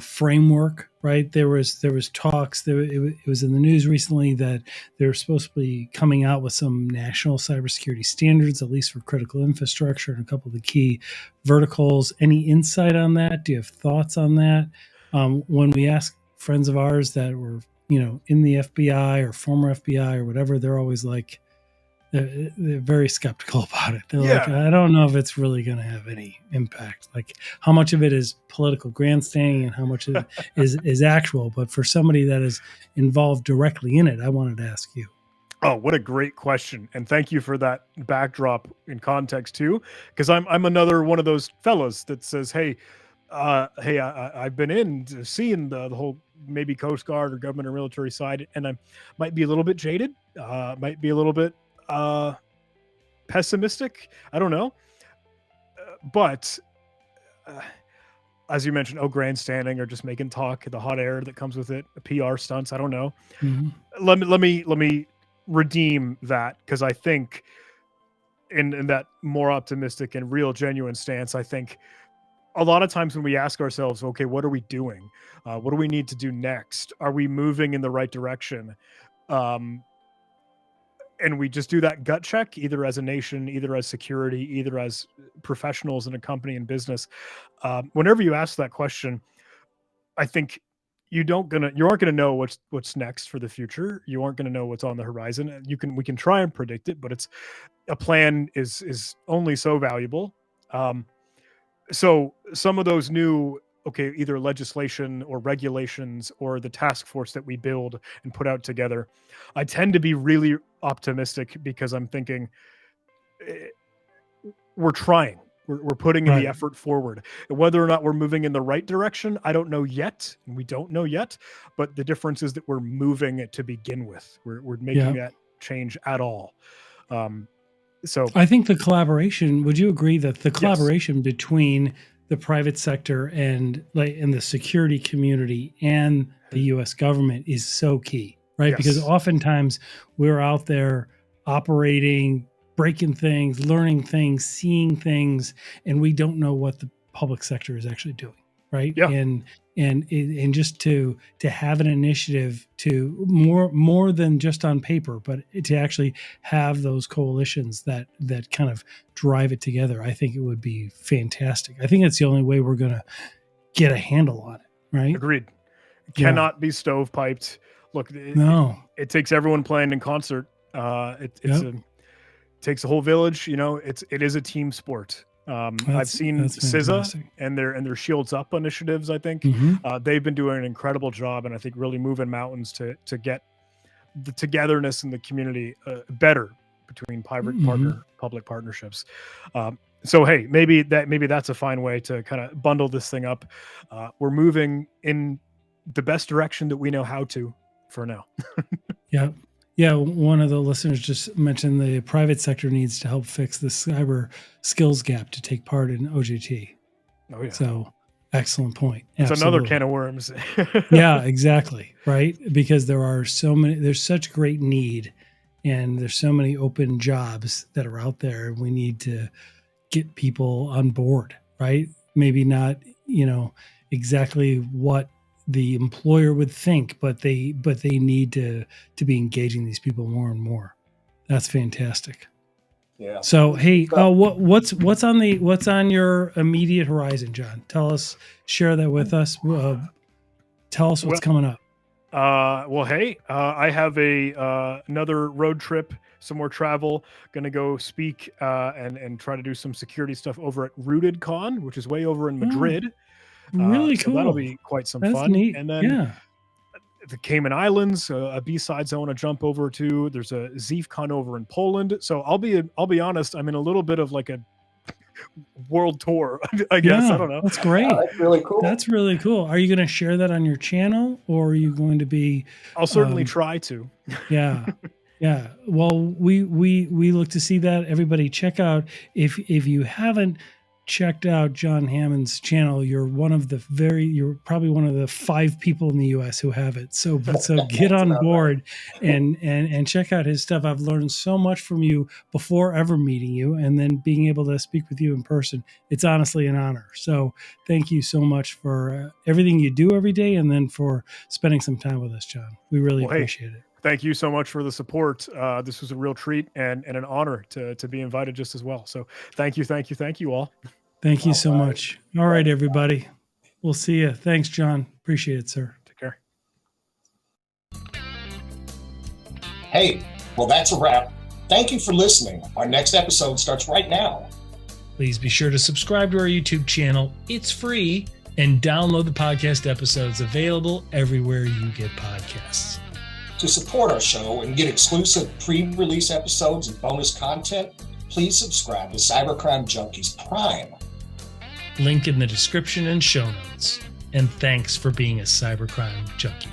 framework, right? There was talks. It was in the news recently that they're supposed to be coming out with some national cybersecurity standards, at least for critical infrastructure and a couple of the key verticals. Any insight on that? Do you have thoughts on that? When we ask friends of ours that were, in the FBI or former FBI or whatever, they're always like, they're very skeptical about it. They're like, I don't know if it's really going to have any impact. Like, how much of it is political grandstanding and how much of it is actual? But for somebody that is involved directly in it, I wanted to ask you. Oh, what a great question. And thank you for that backdrop in context too, because I'm another one of those fellas that says, hey, I've been in seeing the whole maybe Coast Guard or government or military side, and I might be a little bit jaded, might be a little bit pessimistic. I don't know. But as you mentioned, grandstanding or just making talk, the hot air that comes with it, PR stunts. I don't know. Let me redeem that, because I think in that more optimistic and real genuine stance, I think a lot of times when we ask ourselves, okay, what are we doing? What do we need to do next? Are we moving in the right direction? And we just do that gut check, either as a nation, either as security, either as professionals in a company and business. Whenever you ask that question, I think you aren't gonna know what's next for the future. You aren't gonna know what's on the horizon. We can try and predict it, but a plan is only so valuable. So some of those new, either legislation or regulations or the task force that we build and put out together, I tend to be really optimistic because I'm thinking we're trying. We're putting in the effort forward. Whether or not we're moving in the right direction, I don't know yet. And we don't know yet. But the difference is that we're moving it to begin with. We're making that change at all. So I think the collaboration, would you agree that the collaboration between the private sector and the security community and the US government is so key, right? Because oftentimes we're out there operating, breaking things, learning things, seeing things, and we don't know what the public sector is actually doing, right? Yeah. And just to have an initiative to more than just on paper, but to actually have those coalitions that kind of drive it together, I think it would be fantastic. I think it's the only way we're going to get a handle on it, right? Agreed. It cannot be stovepiped. Look, it takes everyone playing in concert. It takes a whole village. It is a team sport. I've seen CISA and their Shields Up initiatives. I think they've been doing an incredible job, and I think really moving mountains to get the togetherness in the community better between private public partnerships. So hey, maybe that's a fine way to kind of bundle this thing up. We're moving in the best direction that we know how to for now. Yeah, one of the listeners just mentioned the private sector needs to help fix the cyber skills gap to take part in OJT. Oh yeah. So excellent point. It's another can of worms. Yeah, exactly. Right. Because there's such great need, and there's so many open jobs that are out there. We need to get people on board, right? Maybe not, exactly what the employer would think, but they need to be engaging these people more and more. That's fantastic. Yeah. So hey, what's on your immediate horizon, John? Share that with us. Tell us what's coming up. I have another road trip, some more travel. Going to go speak and try to do some security stuff over at RootedCon, which is way over in Madrid. Really so cool. That'll be quite some That's fun. Neat. And then the Cayman Islands, a B-sides I want to jump over to. There's a ZeefCon over in Poland. So I'll be honest, I'm in a little bit of like a world tour, I guess. Yeah, I don't know. That's great. That's really cool. That's really cool. Are you going to share that on your channel, or are you going to be? I'll certainly try to. Yeah. Yeah. Well, we look to see that. Everybody check out, if you haven't checked out John Hammond's channel, you're probably one of the 5 people in the US who have it. So get on board and check out his stuff. I've learned so much from you before ever meeting you, and then being able to speak with you in person. It's honestly an honor. So thank you so much for everything you do every day, and then for spending some time with us, John. We really appreciate it. Thank you so much for the support. This was a real treat and an honor to be invited just as well. So thank you all. Thank you so much. All right, everybody. We'll see you. Thanks, John. Appreciate it, sir. Take care. Hey, well, that's a wrap. Thank you for listening. Our next episode starts right now. Please be sure to subscribe to our YouTube channel. It's free. And download the podcast episodes available everywhere you get podcasts. To support our show and get exclusive pre-release episodes and bonus content, please subscribe to Cybercrime Junkies Prime. Link in the description and show notes. And thanks for being a cybercrime junkie.